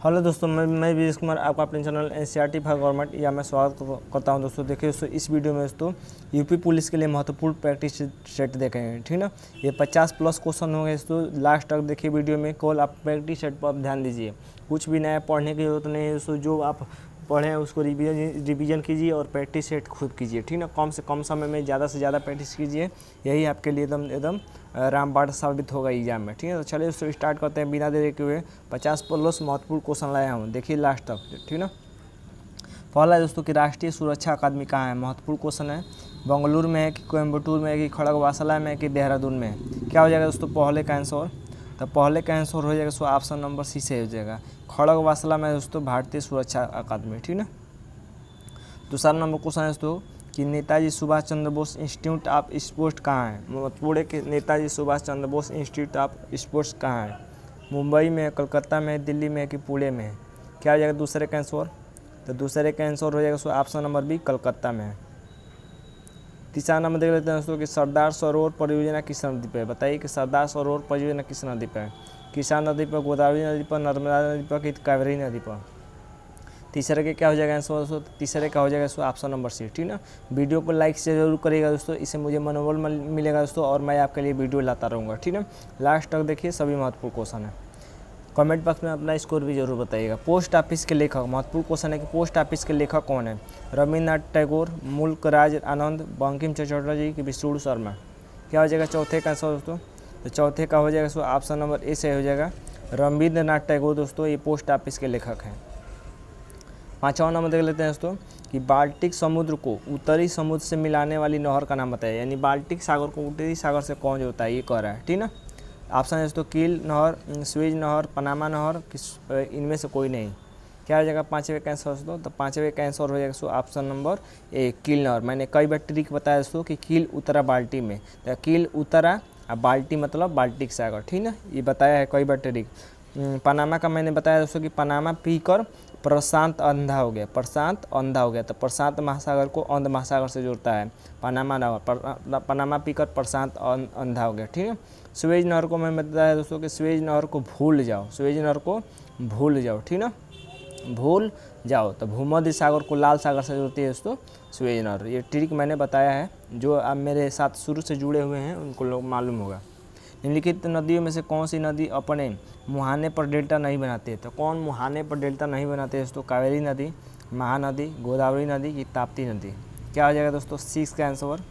Hello दोस्तों, मैं विजेश कुमार आपका अपने चैनल एनसीईआरटी फॉर गवर्नमेंट या मैं स्वागत करता हूं। दोस्तों देखिए दोस्तों, इस वीडियो में दोस्तों यूपी पुलिस के लिए महत्वपूर्ण प्रैक्टिस सेट देखेंगे, ठीक ना। ये 50+ क्वेश्चन होंगे दोस्तों। लास्ट तक देखिए वीडियो में, केवल आप प्रैक्टिस सेट पर आप ध्यान दीजिए। कुछ भी नया पढ़ने की जरूरत नहीं है दोस्तों। जो आप पढ़ें उसको रिवीजन कीजिए और प्रैक्टिस सेट खुद कीजिए, ठीक ना। कम से कम समय में ज़्यादा से ज़्यादा प्रैक्टिस कीजिए, यही आपके लिए एकदम रामबाण साबित होगा एग्जाम में, ठीक है। तो चलिए दोस्तों स्टार्ट करते हैं बिना देरी के हुए। 50+ महत्वपूर्ण क्वेश्चन लाया हूँ, देखिए लास्ट तक, ठीक ना। पहला है दोस्तों कि राष्ट्रीय सुरक्षा अकादमी कहाँ है। महत्वपूर्ण क्वेश्चन है। बेंगलुरु में है कि कोयम्बटूर में है कि खड़गवासला में है कि देहरादून में है। क्या हो जाएगा दोस्तों पहले का आंसर? तो पहले का आंसर हो जाएगा सो ऑप्शन नंबर सी से हो जाएगा। खड़गवासला में दोस्तों भारतीय सुरक्षा अकादमी, ठीक ना। दूसरा नंबर क्वेश्चन है दोस्तों कि Netaji Subhash Chandra Bose institute of sports कहाँ है। महत्वपूर्ण है कि Netaji Subhash Chandra Bose institute of sports कहाँ है। मुंबई में, कलकत्ता में, दिल्ली में कि पुणे में है। क्या हो जाएगा दूसरे का आंसर? तो दूसरे का आंसर हो जाएगा so option number B, Calcutta में है। तीसरा नंबर देख लेते हैं दोस्तों कि सरदार सरोवर परियोजना किस नदी पर है। बताइए कि सरदार सरोवर परियोजना किस नदी पर है। किसान नदी पर, गोदावरी नदी पर, नर्मदा नदी पर कि कावेरी नदी पर। तीसरे के क्या हो जाएगा आंसर दोस्तों? तीसरे का हो जाएगा दोस्तों ऑप्शन नंबर सी, ठीक ना। वीडियो को लाइक से जरूर करिएगा दोस्तों, इससे मुझे मनोबल मिलेगा दोस्तों और मैं आपके लिए वीडियो लाता रहूँगा, ठीक है। लास्ट तक देखिए, सभी महत्वपूर्ण क्वेश्चन है। कमेंट बॉक्स में अपना स्कोर भी जरूर बताइएगा। पोस्ट ऑफिस के लेखक, महत्वपूर्ण क्वेश्चन है कि पोस्ट ऑफिस के लेखक कौन है। रविन्द्रनाथ टैगोर, मुल्कराज आनंद, बंकिम चंद्र चटर्जी कि विष्णु शर्मा। क्या हो जाएगा चौथे का आंसर दोस्तों? तो चौथे का हो जाएगा सो ऑप्शन नंबर ए से हो जाएगा रविन्द्रनाथ टैगोर। दोस्तों ये पोस्ट ऑफिस के लेखक हैं। पाँचवा नंबर देख लेते हैं दोस्तों कि बाल्टिक समुद्र को उत्तरी समुद्र से मिलाने वाली नहर का नाम बताया। यानी बाल्टिक सागर को उत्तरी सागर से कौन जोड़ता है, ये कह रहा है, ठीक ना। ऑप्शन है दोस्तों कील नहर, स्वेज नहर, पनामा नहर, इनमें से कोई नहीं। क्या हो जाएगा पाँचवें का आंसर दोस्तों? तो पाँचवें का आंसर हो जाएगा दोस्तों ऑप्शन नंबर ए, कील नहर। मैंने कई बार ट्रिक बताया दोस्तों कि कील उतरा बाल्टी में, तो कील उतरा और बाल्टी मतलब बाल्टिक सागर, ठीक ना। ये बताया है कई बार ट्रिक। पनामा का मैंने बताया दोस्तों कि पनामा पीकर प्रशांत अंधा हो गया, प्रशांत अंधा हो गया, तो प्रशांत महासागर को अंध महासागर से जोड़ता है पनामा नहर। पनामा पीकर प्रशांत अंधा हो गया, ठीक है। स्वेज नहर को मैं बताया दोस्तों कि स्वेज नहर को भूल जाओ, स्वेज नहर को भूल जाओ, ठीक ना, भूल जाओ। तो भूमध्य सागर को लाल सागर से जोड़ती है दोस्तों स्वेज नहर। ये ट्रिक मैंने बताया है, जो आप मेरे साथ शुरू से जुड़े हुए हैं उनको लोग मालूम होगा। निम्नलिखित नदियों में से कौन सी नदी अपने मुहाने पर डेल्टा नहीं बनाती है। तो कौन मुहाने पर डेल्टा नहीं बनाते है दोस्तों? कावेरी नदी, महानदी, गोदावरी नदी कि ताप्ती नदी। क्या हो जाएगा दोस्तों 6 का आंसर?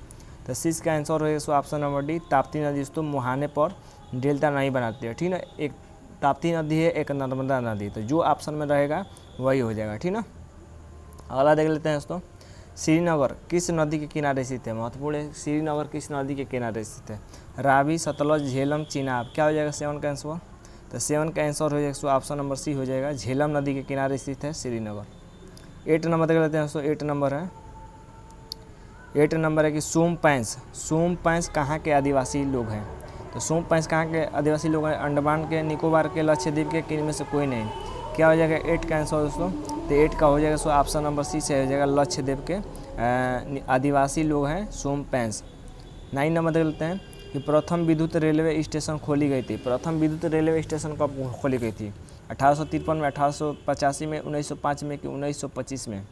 तो 6 का आंसर हो जाएगा ऑप्शन नंबर डी, ताप्ती नदी दोस्तों मुहाने पर डेल्टा नहीं बनाती है, ठीक ना। एक ताप्ती नदी है, एक नर्मदा नदी, तो जो ऑप्शन में रहेगा वही हो जाएगा, ठीक ना। अगला देख लेते हैं दोस्तों, श्रीनगर किस नदी के किनारे स्थित है। महत्वपूर्ण है, श्रीनगर किस नदी के किनारे स्थित है। रावी, सतलज, झेलम, चिनाब। क्या हो जाएगा 7 का आंसर? तो 7 का आंसर हो जाएगा ऑप्शन नंबर सी हो जाएगा, झेलम नदी के किनारे स्थित है श्रीनगर। 8 नंबर देख लेते हैं दोस्तों। 8 नंबर है कि सोमपैंस, सोमपैंस कहाँ के आदिवासी लोग हैं। तो सोमपैंस कहाँ के आदिवासी लोग हैं? अंडमान के, निकोबार के, लक्षद्वीप के, किन में से कोई नहीं। क्या हो जाएगा 8 का आंसर दोस्तों? तो 8 का हो जाएगा सो ऑप्शन नंबर सी से हो जाएगा, लक्षद्वीप के आदिवासी लोग हैं सोमपैंस। 9 नंबर देख लेते हैं कि प्रथम विद्युत रेलवे स्टेशन खोली गई थी। प्रथम विद्युत रेलवे स्टेशन कब खोली गई थी? 1853 में, 1885 में, 1905 में कि 1925 में।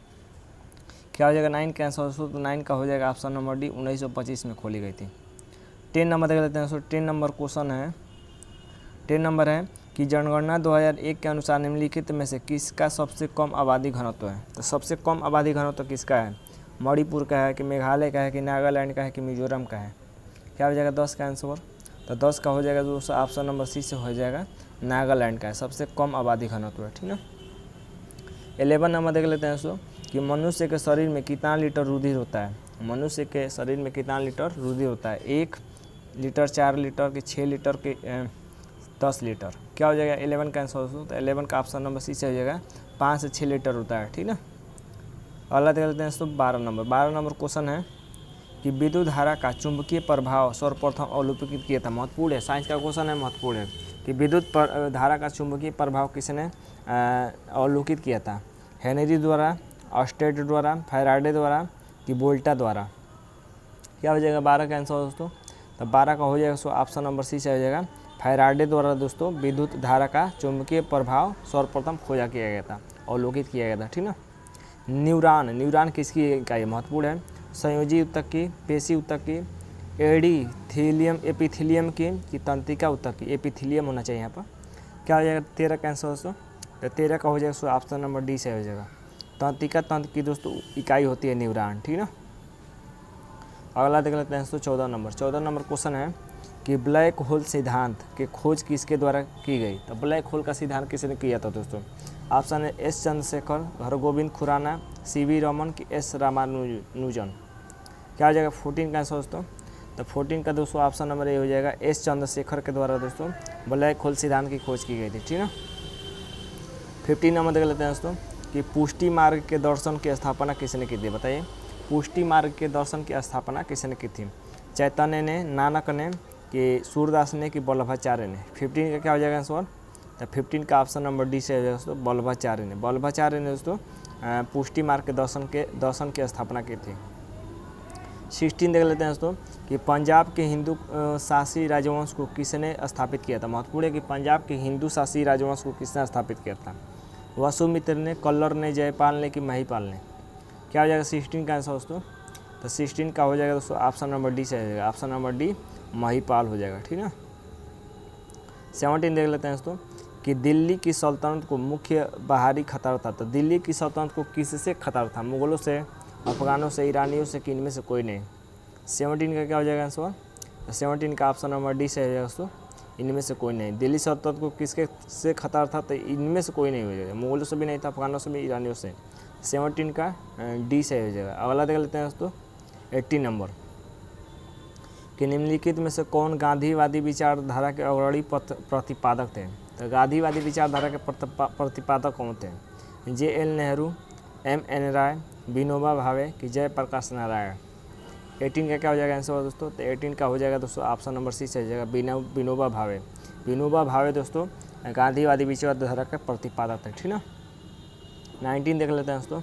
क्या हो जाएगा 9 का आंसर दोस्तों? तो 9 का हो जाएगा ऑप्शन नंबर डी, 1925 में खोली गई थी। 10 नंबर देख लेते हैं दोस्तों। 10 नंबर क्वेश्चन है, 10 नंबर है कि जनगणना 2001 के अनुसार निम्नलिखित में से किसका सबसे कम आबादी घनत्व है। तो सबसे कम आबादी घनत्व किसका है? मणिपुर का है कि मेघालय का है कि नागालैंड का है कि मिजोरम का है। क्या हो जाएगा 10 का आंसर? तो 10 का हो जाएगा दोस्तों ऑप्शन नंबर सी से हो जाएगा, नागालैंड का है सबसे कम आबादी घनत्व है, ठीक ना। 11 नंबर देख लेते हैं दोस्तों कि मनुष्य के शरीर में कितना लीटर रुधिर होता है। मनुष्य के शरीर में कितना लीटर रुधिर होता है? 1 लीटर, 4 लीटर कि 6 लीटर कि 10 लीटर। क्या हो जाएगा 11 का आंसर दोस्तों? तो 11 का ऑप्शन नंबर सी से हो जाएगा, 5 से 6 लीटर होता है, ठीक ना। अगला देख लेते हैं दोस्तों 12 नंबर। 12 नंबर क्वेश्चन है कि विद्युत धारा का चुंबकीय प्रभाव सर्वप्रथम अवलोकित किया था। महत्वपूर्ण है, साइंस का क्वेश्चन है, महत्वपूर्ण है कि विद्युत धारा का चुंबकीय प्रभाव किसने अवलोकित किया था। हेनरी द्वारा, ऑस्टेड द्वारा, फैराडे द्वारा कि वोल्टा द्वारा। क्या हो जाएगा 12 का आंसर दोस्तों? तो 12 का हो जाएगा सो ऑप्शन नंबर सी से हो जाएगा, फैराडे द्वारा दोस्तों विद्युत धारा का चुंबकीय प्रभाव सर्वप्रथम खोजा किया गया था, अवलोकित किया गया था, ठीक ना। न्यूरॉन किसकी इकाई महत्वपूर्ण है? संयोजी ऊतक की, पेशी ऊतक की, एपिथेलियम की कि तंत्रिका ऊतक की? एपिथेलियम होना चाहिए यहाँ पर। क्या हो जाएगा 13 का आंसर दोस्तों? तो 13 का हो जाएगा सो ऑप्शन नंबर डी से हो जाएगा। तंत्रिका तंत्र की दोस्तों इकाई होती है न्यूरॉन, ठीक ना। अगला देख लेते हैं दोस्तों 14 नंबर क्वेश्चन है कि ब्लैक होल सिद्धांत की खोज किसके द्वारा की गई? तो ब्लैक होल का सिद्धांत किसने किया था दोस्तों? ऑप्शन है एस चंद्रशेखर, हरगोविंद खुराना, सीवी रमन की एस रामानुजन। क्या हो जाएगा 14 का आंसर दोस्तों? तो 14 का दोस्तों ऑप्शन नंबर ए हो जाएगा, एस चंद्रशेखर के द्वारा दोस्तों ब्लैक होल सिद्धांत की खोज की गई थी, ठीक ना। 15 नंबर देख लेते हैं दोस्तों कि पुष्टि मार्ग के दर्शन की स्थापना किसने की थी? बताइए, पुष्टि मार्ग के दर्शन की स्थापना किसने की थी? चैतन्य ने, नानक ने कि सूरदास ने कि वल्लभाचार्य ने? 15 का क्या हो जाएगा आंसर? तो 15 का ऑप्शन नंबर डी से हो जाएगा दोस्तों, वल्लभाचार्य ने दोस्तों पुष्टि मार्ग के दर्शन की स्थापना की थी। 16 देख लेते हैं दोस्तों कि पंजाब के हिंदू शासी राजवंश को किसने स्थापित किया था? महत्वपूर्ण है कि पंजाब के हिंदू शासी राजवंश को किसने स्थापित किया था? वसुमित्र ने, कल्लर ने, जयपाल ने कि महिपाल ने? क्या हो जाएगा 16 का आंसर दोस्तों? तो 16 का हो जाएगा दोस्तों ऑप्शन नंबर डी से हो जाएगा, ऑप्शन नंबर डी महिपाल हो जाएगा, ठीक है। 17 देख लेते हैं दोस्तों कि दिल्ली की सल्तनत को मुख्य बाहरी खतरा था। तो दिल्ली की सल्तनत को किससे खतरा था? मुगलों से, अफगानों से, ईरानियों से कि इनमें से कोई नहीं? 17 का क्या हो जाएगा आंसर? 17 का ऑप्शन नंबर डी से हो जाएगा दोस्तों, इनमें से कोई नहीं। दिल्ली सल्तनत को किसके से खतरा था? तो इनमें से कोई नहीं हो जाएगा, मुगलों से भी नहीं था, अफगानों से भी, ईरानियों से। 17 का डी से हो जाएगा। अगला देख लेते हैं दोस्तों 18 नंबर कि निम्नलिखित में से कौन गांधीवादी विचारधारा के अग्रणी प्रतिपादक थे? तो गांधीवादी विचारधारा के प्रतिपादक कौन थे? JL नेहरू, MN राय, विनोबा भावे कि जयप्रकाश नारायण? 18 का क्या हो जाएगा आंसर दोस्तों? तो 18 का हो जाएगा दोस्तों ऑप्शन नंबर सी से हो जाएगा, विनोबा भावे। विनोबा भावे दोस्तों गांधीवादी विचारधारा के प्रतिपादक थे, ठीक ना। 19 देख लेते हैं दोस्तों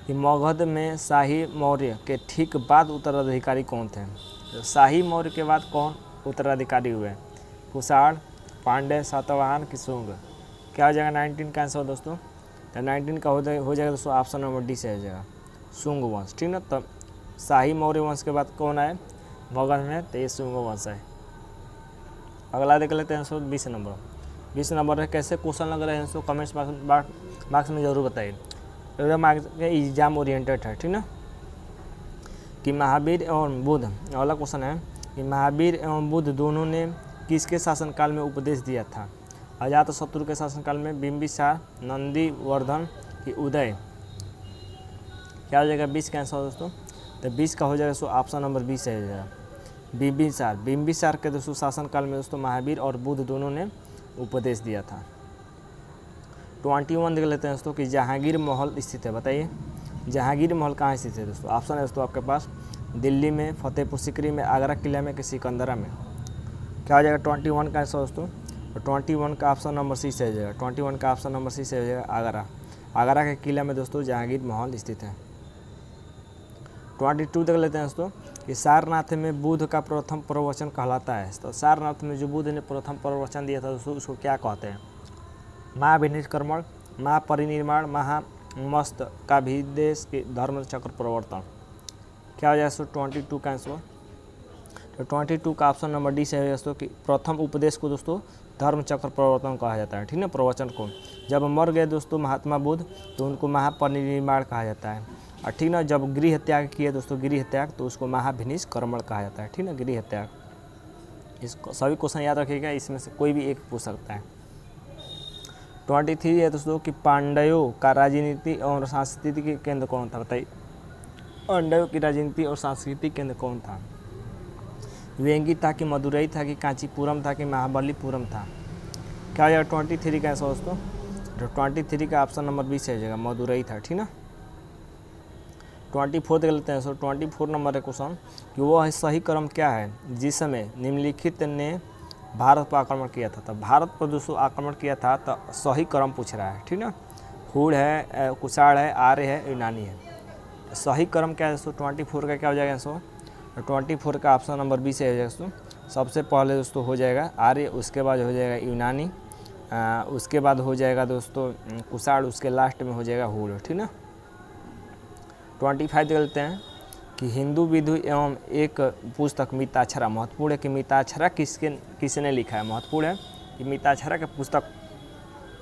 कि मगध में शाही मौर्य के ठीक बाद उत्तराधिकारी कौन थे? तो शाही मौर्य के बाद कौन उत्तराधिकारी हुए? कुषाण, पांड्य, सातवाहन कि शुंग? क्या हो जाएगा 19 का आंसर दोस्तों? तो 19 का हो जाएगा दोस्तों ऑप्शन नंबर डी से हो जाएगा, शुंग वंश, ठीक ना। तब शाही मौर्य वंश के बाद कौन आए मगध में? तो ये शुंग वंश है। अगला देख लेते हैं दोस्तों 20 नंबर है। कैसे क्वेश्चन लग रहे हैं दोस्तों कमेंट्स मार्क्स में जरूर बताइए। एग्जाम मार्क्स के एग्जाम ओरिएंटेड है, ठीक ना। कि महावीर एवं बुद्ध, अगला क्वेश्चन है कि महावीर एवं बुद्ध दोनों ने किसके शासनकाल में उपदेश दिया था? अजातशत्रु के शासनकाल में, बिंबिसार, नंदीवर्धन कि उदय? क्या हो जाएगा 20 का आंसर दोस्तों? तो 20 का हो जाएगा दोस्तों ऑप्शन नंबर बी से हो जाएगा, बिंबिसार के दोस्तों शासनकाल में दोस्तों महावीर और बुद्ध दोनों ने उपदेश दिया था। 21 देख लेते हैं दोस्तों कि जहांगीर महल स्थित है। बताइए जहांगीर महल कहाँ स्थित है दोस्तों? ऑप्शन है दोस्तों आपके पास, दिल्ली में, फतेहपुर सीकरी में, आगरा किला में कि सिकंदरा में? क्या हो जाएगा 21 का आंसर दोस्तों? तो 21 का ऑप्शन नंबर सी से हो जाएगा, 21 का ऑप्शन नंबर सी से हो जाएगा आगरा के किला में दोस्तों जहांगीर महल स्थित है। 22 देख लेते हैं दोस्तों कि सारनाथ में बुद्ध का प्रथम प्रवचन कहलाता है। तो सारनाथ में जो बुद्ध ने प्रथम प्रवचन दिया था दोस्तों उसको क्या कहते हैं? महाविनिष्क्रमण, महापरिनिर्वाण, महामस्तकाभिदेश के धर्म चक्र प्रवर्तन? क्या हो जाएगा 22 का आंसर? तो 22 का ऑप्शन नंबर डी से है दोस्तों कि प्रथम उपदेश को दोस्तों धर्म चक्र प्रवर्तन कहा जाता है, ठीक ना। प्रवचन को जब मर गए दोस्तों महात्मा बुद्ध तो उनको महापरिनिर्वाण कहा जाता है, और ठीक ना। जब गृह त्याग किए दोस्तों, गृह त्याग, तो उसको महाविनिष्क्रमण कहा जाता है, ठीक ना, गृह त्याग। इसको सभी क्वेश्चन याद रखिएगा, इसमें से कोई भी एक पूछ सकता है। 23 है दोस्तों कि पांड्यों का राजनीति और सांस्कृतिक केंद्र कौन था? बताइए पांड्यों की राजनीति और सांस्कृतिक केंद्र कौन था? वेंगी था कि मदुरई था कि कांचीपुरम था कि महाबलीपुरम था? क्या हो जाएगा 23 का आंसर दोस्तों? तो 23 का ऑप्शन नंबर 20 हो जाएगा, मदुरई था, ठीक ना। 24 देख लेते हैं दोस्तों। 24 नंबर है क्वेश्चन कि वह सही क्रम क्या है जिस समय निम्नलिखित ने भारत पर आक्रमण किया था? तो भारत पर दोस्तों आक्रमण किया था, तो सही क्रम पूछ रहा है, ठीक ना। हुड़ है, कुषाण है, आर्य है, यूनानी है। सही क्रम क्या है दोस्तों? 24 का क्या हो जाएगा आंसर? 24 का ऑप्शन नंबर बी से हो जाएगा दोस्तों, सबसे पहले दोस्तों हो जाएगा आर्य, उसके बाद हो जाएगा यूनानी, उसके बाद हो जाएगा दोस्तों कुषाण, उसके लास्ट में हो जाएगा हूल, ठीक ना। 25 देख लेते हैं कि हिंदू विधि एवं एक पुस्तक मिताक्षरा, महत्वपूर्ण है कि मिताक्षरा किसने लिखा है, महत्वपूर्ण है कि मिताक्षरा के पुस्तक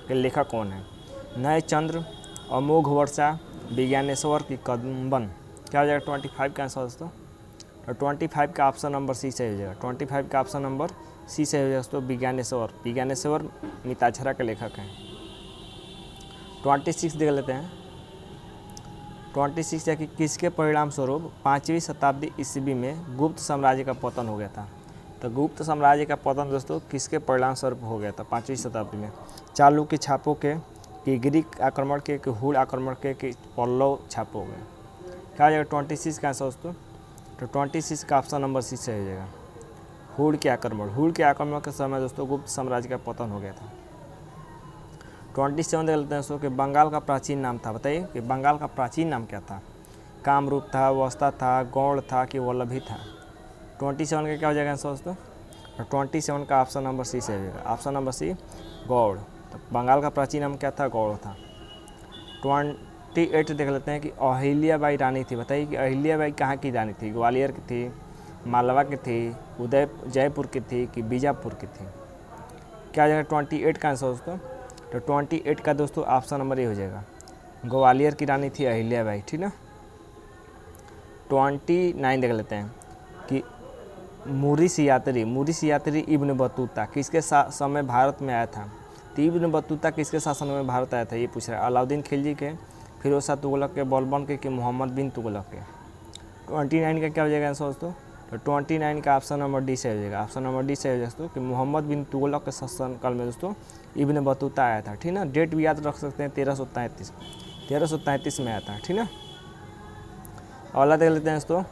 के लेखक कौन है। नए चंद्र, अमोघ वर्षा, विज्ञानेश्वर की कदम्बन। क्या हो जाएगा 25 का आंसर दोस्तों। तो 25 का ऑप्शन नंबर सी से हो जाएगा। 25 का ऑप्शन नंबर सी से हो जाएगा दोस्तों विज्ञानेश्वर। विज्ञानेश्वर मिताक्षरा के लेखक हैं। 26 देख लेते हैं। 26 है कि किसके परिणाम स्वरूप 5वीं शताब्दी ईस्वी में गुप्त साम्राज्य का पतन हो गया था। तो गुप्त साम्राज्य का पतन दोस्तों किसके परिणाम स्वरूप हो गया था 5वीं शताब्दी में। चालुक्य छापों के, कि ग्रीक आक्रमण के, कि हूल आक्रमण के, कि पल्लव छापों के। क्या हो जाएगा 26 का आंसर दोस्तों। तो 26 का ऑप्शन नंबर सी से हो जाएगा हूल के आक्रमण। हूल के आक्रमण के समय दोस्तों गुप्त साम्राज्य का पतन हो गया था। 27 देख लेते हैं दोस्तों कि बंगाल का प्राचीन नाम था। बताइए कि बंगाल का प्राचीन नाम क्या था। कामरूप था, वस्ता था, गौड़ था, कि वल्लभी था। 27 का क्या हो जाएगा आंसर दोस्तों। 27 का ऑप्शन नंबर सी से हो जाएगा। Option number C Gaur. तो बंगाल का प्राचीन नाम क्या था, गौड़ था। 28 देख लेते हैं कि अहिल्याबाई रानी थी। बताइए कि अहिल्याबाई कहाँ की रानी थी। ग्वालियर की थी, मालवा की थी, जयपुर की थी, कि बीजापुर की थी। क्या हो जाएगा 28 का आंसर दोस्तों। तो 28 का दोस्तों ऑप्शन नंबर ये हो जाएगा ग्वालियर की रानी थी अहिल्याबाई, ठीक ना। 29 देख लेते हैं कि मुरिस यात्री इब्न बतूता किसके समय भारत में आया था। तो इब्न बतूता किसके शासन में भारत आया था ये पूछ रहा है। अलाउद्दीन खिलजी के, फिरोज शाह तुगलक के, बलबन के, कि मोहम्मद बिन तुगलक के। 29 का क्या हो जाएगा आंसर दोस्तों। तो 29 का ऑप्शन नंबर डी से हो जाएगा। ऑप्शन नंबर डी से हो जाएगा दोस्तों कि मोहम्मद बिन तुगलक के शासनकाल में दोस्तों इब्न बतूता आया था, ठीक ना। डेट भी याद रख सकते हैं 1333 में आया था, ठीक ना। अगला देख लेते हैं दोस्तों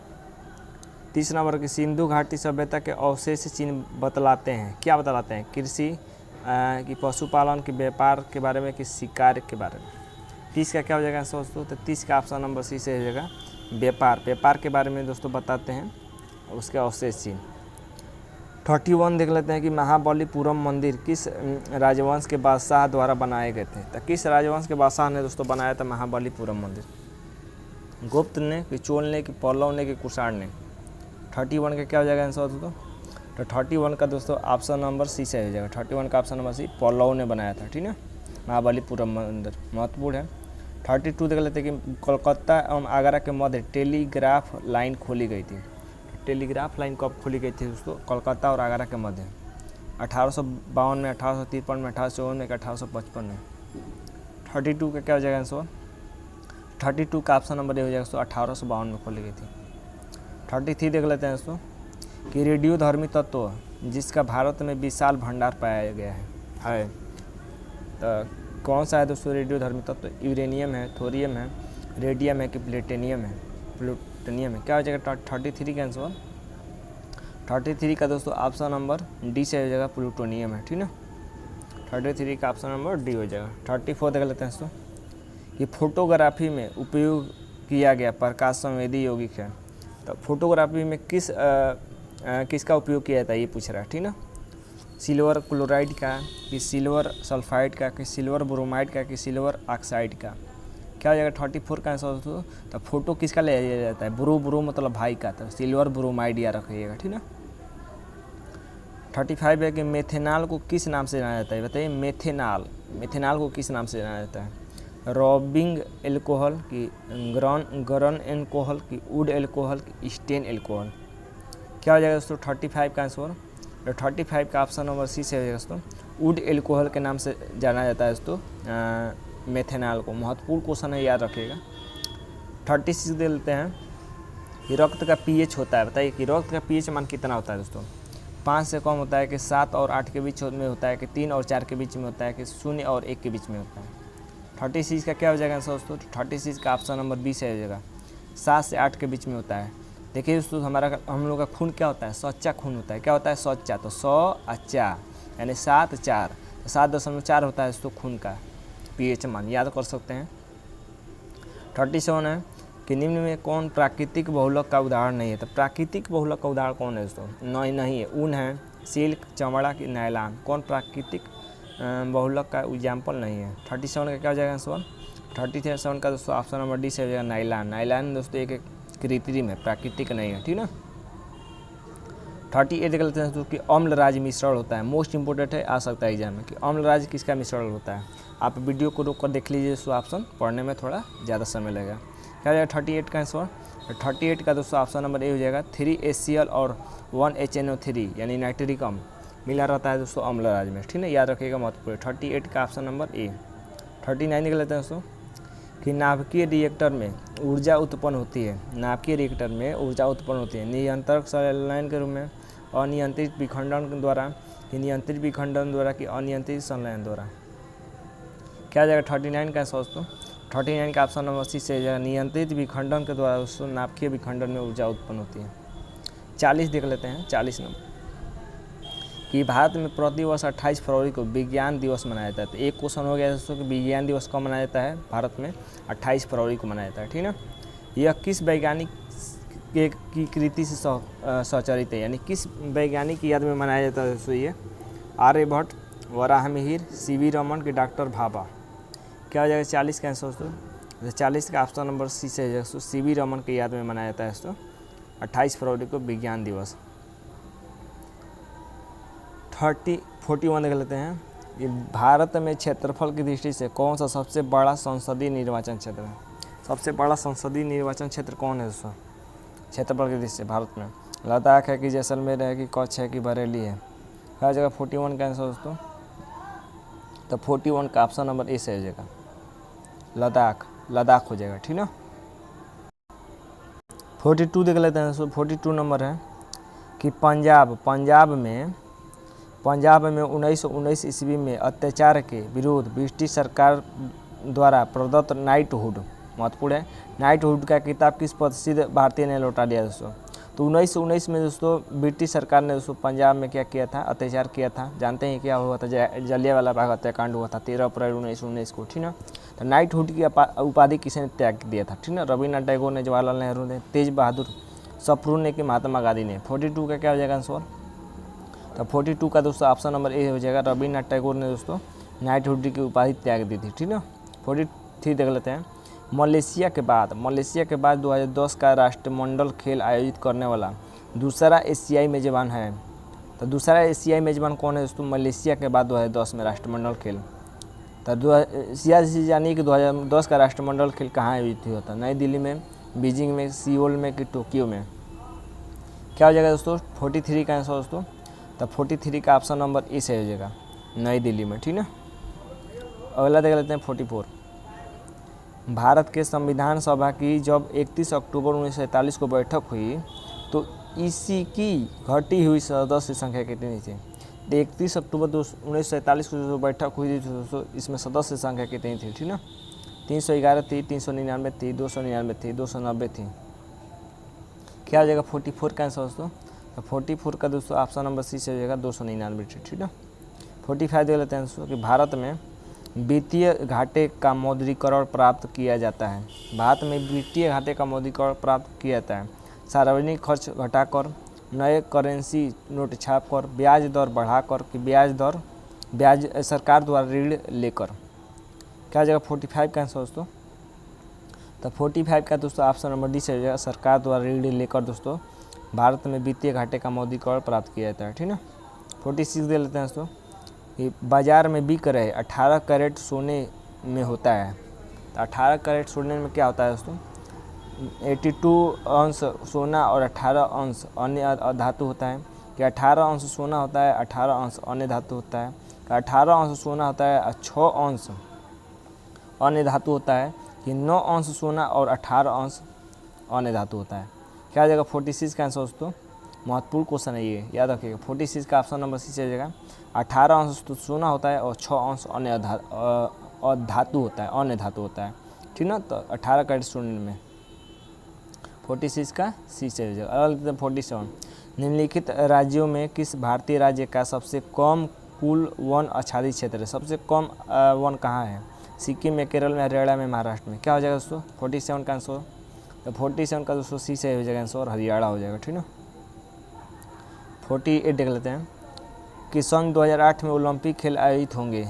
30 नंबर की सिंधु घाटी सभ्यता के अवशेष चिन्ह बतलाते हैं। क्या बतलाते हैं। कृषि, कि पशुपालन, के व्यापार के बारे में, कि शिकार के बारे में। 30 का क्या हो जाएगा आंसर दोस्तों। तो 30 का ऑप्शन नंबर सी से हो जाएगा व्यापार के बारे में दोस्तों बताते हैं उसके अवशेष चिन्ह। 31 देख लेते हैं कि महाबलीपुरम मंदिर किस राजवंश के बादशाह द्वारा बनाए गए थे। तो किस राजवंश के बादशाह ने दोस्तों बनाया था महाबलीपुरम मंदिर। गुप्त ने, कि चोल ने, कि पल्लव ने, कि कुषाण ने। 31 का क्या हो जाएगा आंसर दोस्तों। तो 31 का दोस्तों ऑप्शन नंबर सी से हो जाएगा। 31 का ऑप्शन नंबर सी पल्लव ने बनाया था, ठीक है। महाबलीपुरम मंदिर महत्वपूर्ण है। 32 देख लेते हैं कि कोलकाता एवं आगरा के मध्य टेलीग्राफ लाइन खोली गई थी। टेलीग्राफ लाइन कब खोली गई थी दोस्तों। कोलकाता और आगरा के मध्य 1852 में, 1853 में, 1854 में, 1855 में। 32 का क्या हो जाएगा आंसर। 32 का ऑप्शन नंबर ये हो जाएगा दोस्तों 1852 में खोली गई थी। 33 देख लेते हैं दोस्तों कि रेडियोधर्मी तत्व जिसका भारत में विशाल भंडार पाया गया है। तो कौन सा है दोस्तों रेडियोधर्मी तत्व। यूरेनियम है, थोरियम है, रेडियम है, कि प्लेटिनियम है। प्लूटोनियम है। क्या हो जाएगा 33 का आंसर। 33 का दोस्तों ऑप्शन नंबर डी से हो जाएगा प्लूटोनियम है, ठीक ना। 33 का ऑप्शन नंबर डी हो जाएगा। 34 देख लेते हैं दोस्तों कि फोटोग्राफी में उपयोग किया गया प्रकाश संवेदी यौगिक है। तो फोटोग्राफी में किसका उपयोग किया जाता है ये पूछ रहा है, ठीक ना। सिल्वर क्लोराइड का, कि सिल्वर सल्फाइड का, कि सिल्वर ब्रोमाइड का, कि सिल्वर ऑक्साइड का। क्या हो जाएगा 34 का आंसर दोस्तों। तो फोटो किसका ले लिया जाता है। ब्रो मतलब भाई का, तो सिल्वर ब्रोमाइड याद रखिएगा, ठीक ना। 35 है कि मेथेनॉल को किस नाम से जाना जाता है। बताइए मेथेनॉल को किस नाम से जाना जाता है। रॉबिंग एल्कोहल, कि गरन एल्कोहल, कि वुड एल्कोहल, कि स्टेन एल्कोहल। क्या हो जाएगा दोस्तों 35 का आंसर। तो 35 का ऑप्शन नंबर सी से हो जाएगा दोस्तों वुड एल्कोहल के नाम से जाना जाता है दोस्तों मेथेनॉल को। महत्वपूर्ण क्वेश्चन है, याद रखिएगा। 36 दे लेते हैं कि रक्त का पीएच होता है। बताइए कि रक्त का पीएच मान कितना होता है दोस्तों। 5 से कम होता है, कि 7 और 8 के बीच में होता है, कि 3 और 4 के बीच में होता है, कि 0 और 1 के बीच में होता है। 36 का क्या हो जाएगा आंसर दोस्तों। 36 का ऑप्शन नंबर बी से हो जाएगा 7 से 8 के बीच में होता है। देखिए दोस्तों हम लोग का खून क्या होता है, सच्चा खून होता है। क्या होता है सच्चा, तो 100 अच्छा यानी 7 4 तो 7.4 होता है दोस्तों खून का पीएच मान, याद कर सकते हैं। 37 है कि निम्न में कौन प्राकृतिक बहुलक का उदाहरण नहीं है। तो प्राकृतिक बहुलक का उदाहरण कौन है दोस्तों? नहीं है। ऊन है, सिल्क, चमड़ा की नायलॉन। कौन प्राकृतिक बहुलक का एग्जाम्पल नहीं है? 37 का क्या हो जाएगा आंसर? 37 का दोस्तों ऑप्शन नंबर डी से हो जाएगा नायलॉन। नायलॉन दोस्तों एक कृत्रिम है, प्राकृतिक नहीं है, ठीक ना। 38 देख लेते हैं दोस्तों कि अम्लराज मिश्रण होता है। मोस्ट इंपोर्टेंट है, आ सकता है एग्जाम में कि अम्लराज किसका मिश्रण होता है। आप वीडियो को रोक कर देख लीजिए दोस्तों, ऑप्शन पढ़ने में थोड़ा ज़्यादा समय लगेगा। क्या हो जाएगा 38 का आंसर? 38 का दोस्तों ऑप्शन नंबर ए हो जाएगा। 3HCl और 1HNO3 यानी नाइट्रिक अम्ल मिला रहता है दोस्तों अम्लराज में, ठीक है, याद रखिएगा महत्वपूर्ण। 38 का ऑप्शन नंबर ए। 39 निकल लेते हैं दोस्तों कि नाभिकीय रिएक्टर में ऊर्जा उत्पन्न होती है। नाभिकीय रिएक्टर में ऊर्जा उत्पन्न होती है नियंत्रक संलयन के रूप में, अनियंत्रित विखंडन द्वारा, कि नियंत्रित विखंडन द्वारा, कि अनियंत्रित संलयन द्वारा। क्या हो जाएगा 39 का दोस्तों? 39 का ऑप्शन नंबर सी से हो जाएगा नियंत्रित विखंडन के द्वारा दोस्तों नाभिकीय विखंडन में ऊर्जा उत्पन्न होती है। 40 देख लेते हैं, 40 नंबर कि भारत में प्रतिवर्ष 28 फरवरी को विज्ञान दिवस मनाया जाता है। तो एक क्वेश्चन हो गया दोस्तों कि विज्ञान दिवस कब मनाया जाता है? भारत में 28 फरवरी को मनाया जाता है, ठीक ना। यह किस वैज्ञानिक की कृति से सचरित है, यानी किस वैज्ञानिक की याद में मनाया जाता है दोस्तों? ये आर्यभट्ट, वराहमिहिर, CV रमन के डॉक्टर भाभा। क्या हो जाएगा 40 का आंसर दोस्तों? 40 का ऑप्शन नंबर सी से दोस्तों CV रमन की याद में मनाया जाता है दोस्तों 28 फरवरी को विज्ञान दिवस। 41 देख लेते हैं कि भारत में क्षेत्रफल की दृष्टि से कौन सा सबसे बड़ा संसदीय निर्वाचन क्षेत्र है? सबसे बड़ा संसदीय निर्वाचन क्षेत्र कौन है दोस्तों क्षेत्रफल की दृष्टि से भारत में? लद्दाख है कि जैसलमेर है कि कच्छ है कि बरेली है? हर जगह 41 का आंसर दोस्तों। तो 41 का ऑप्शन नंबर ए से हो जाएगा लद्दाख हो जाएगा, ठीक ना। 42 देख लेते हैं दोस्तों। 42 नंबर है कि पंजाब में 1919 ईस्वी में अत्याचार के विरुद्ध ब्रिटिश सरकार द्वारा प्रदत्त नाइटहुड, महत्वपूर्ण है, नाइटहुड का किताब किस प्रसिद्ध भारतीय ने लौटा दिया दोस्तों? तो 1919 में दोस्तों ब्रिटिश सरकार ने दोस्तों पंजाब में क्या किया था? अत्याचार किया था। जानते हैं क्या हुआ था? जलियांवाला बाग हत्याकांड हुआ था 13 अप्रैल 1919 को, ठीक ना। तो नाइटहुड की उपाधि किसने त्याग दिया था? ठीक ना, रविन्द्रनाथ टैगोर ने, जवाहरलाल नेहरू ने, तेज बहादुर सप्रू ने, कि महात्मा गांधी ने। 42 का क्या हो जाएगा आंसर? तो 42 का दोस्तों ऑप्शन नंबर ए हो जाएगा। रविन्द्रनाथ टैगोर ने दोस्तों नाइटहुड की उपाधि त्याग दी थी, ठीक ना। 43 देख लेते हैं। मलेशिया के बाद 2010 का राष्ट्रमंडल खेल आयोजित करने वाला दूसरा एशियाई मेजबान है। तो दूसरा एशियाई मेजबान कौन है दोस्तों? मलेशिया के बाद 2010 में राष्ट्रमंडल खेल। तो यानी कि 2010 का राष्ट्रमंडल खेल कहाँ आयोजित हुआ था? नई दिल्ली में, बीजिंग में, सियोल में कि टोक्यो में? क्या हो जाएगा दोस्तों 43 का आंसर दोस्तों? तो 43 का ऑप्शन नंबर ए से हो जाएगा नई दिल्ली में, ठीक ना। अगला देख लेते हैं 44। भारत के संविधान सभा की जब 31 अक्टूबर 1947 को बैठक हुई तो इसी की घटी हुई सदस्य संख्या कितनी थी? 31 अक्टूबर 1947 को जो बैठक हुई थी दोस्तों, इसमें सदस्य संख्या कितनी थी? ठीक ना, 311 थी, 399 थी, 299 थी, 290 थी। क्या हो जाएगा 44 का आंसर दोस्तों? तो 44 का दोस्तों ऑप्शन नंबर सी से हो जाएगा 299 थी। ठीक है, 45 देख लेते हैं दोस्तों कि भारत में वित्तीय घाटे का मौद्रीकरण प्राप्त किया जाता है। भारत में वित्तीय घाटे का मौद्रीकरण प्राप्त किया जाता है सार्वजनिक खर्च घटाकर, नए करेंसी नोट छापकर, ब्याज दर बढ़ाकर कि ब्याज सरकार द्वारा ऋण लेकर। क्या हो जाएगा 45 का आंसर दोस्तों? तो 45 का दोस्तों ऑप्शन नंबर डी से हो जाएगा सरकार द्वारा ऋण लेकर दोस्तों भारत में वित्तीय घाटे का मौद्रीकरण प्राप्त किया जाता है। ठीक ना, 46 दे लेते हैं दोस्तों कि बाजार में बिक रहे 18 कैरेट सोने में होता है। तो 18 कैरेट सोने में क्या होता है दोस्तों? 82 अंश सोना और 18 अंश अन्य धातु होता है कि 18 अंश सोना होता है, 18 अंश अन्य धातु होता है, 18 अंश सोना होता है और 6 अंश अन्य धातु होता है कि 9 अंश सोना और 18 अंश अन्य धातु होता है। क्या आ जाएगा 46 का आंसर दोस्तों? महत्वपूर्ण क्वेश्चन है ये, याद रखिएगा। 46 का ऑप्शन नंबर सी से आ जाएगा 18 अंश तो सोना होता है और 6 अंश अन्य धातु होता है, अन्य धातु होता है। ठीक ना, तो 18 कैरेट सोने में 46 का सी से हो जाएगा। 47 निम्नलिखित राज्यों में किस भारतीय राज्य का सबसे कम कुल वन आच्छादित क्षेत्र है? सबसे कम वन कहाँ है? सिक्किम में, केरल में, हरियाणा में, महाराष्ट्र में। क्या हो जाएगा दोस्तों 47 का आंसर? तो 47 का दोस्तों सी से हो जाएगा आंसर और हरियाणा हो जाएगा, ठीक ना। 48 देख लेते हैं कि सन 2008 में ओलंपिक खेल आयोजित होंगे।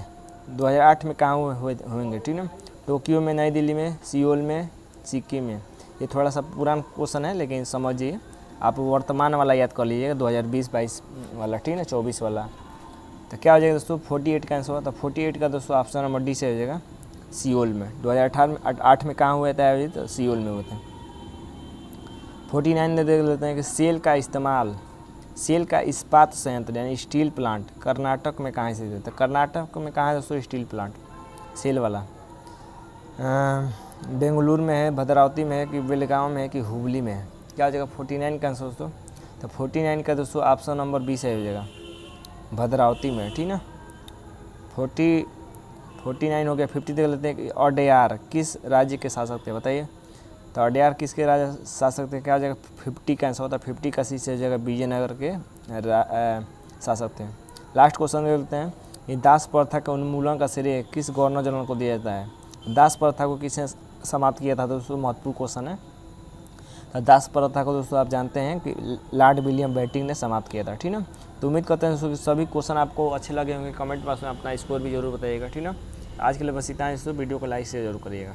2008 में कहाँ होंगे, ठीक ना। टोक्यो में, नई दिल्ली में, सियोल में, सिक्किम में। ये थोड़ा सा पुराना क्वेश्चन है लेकिन समझिए, आप वर्तमान वाला याद कर लीजिएगा 2020-22 वाला, ठीक ना, 24 वाला। तो क्या हो जाएगा दोस्तों 48 का आंसर। तो 48 का दोस्तों ऑप्शन नंबर डी से हो जाएगा सियोल में। 2008 में कहाँ हुए थे आयोजित, तो सियोल में हुए थे। 49 में देख लेते हैं कि सेल का इस्पात संयंत्र यानी स्टील प्लांट कर्नाटक में कहाँ स्थित है। तो कर्नाटक में कहाँ है दोस्तों स्टील प्लांट सेल वाला, बेंगलुरु में है, भद्रावती में है कि बेलगांव में है कि हुबली में है। क्या हो जाएगा 49 का आंसर दोस्तों। तो 49 का दोस्तों ऑप्शन नंबर बी से हो जाएगा भद्रावती में, ठीक ना। 49 हो गया। 50 देख लेते हैं कि अड्यार किस राज्य के शासक थे, बताइए। तो अड्यार किसके राजा शासक थे, क्या हो जाएगा 50 का आंसर होता है। 50 का सी से हो जाएगा विजयनगर के शासक थे। लास्ट क्वेश्चन देख लेते हैं कि दास प्रथा के उन्मूलन का श्रेय किस गवर्नर जनरल को दिया जाता है। दास प्रथा को किसने समाप्त किया था दोस्तों, महत्वपूर्ण क्वेश्चन है। तो दास प्रथा को दोस्तों आप जानते हैं कि लॉर्ड विलियम बेंटिंक ने समाप्त किया था, ठीक ना। तो उम्मीद करते हैं दोस्तों कि सभी क्वेश्चन आपको अच्छे लगे होंगे। कमेंट बॉक्स में अपना स्कोर भी जरूर बताइएगा, ठीक ना। आज के लिए बस इतना है दोस्तों, वीडियो को लाइक शेयर जरूर करिएगा।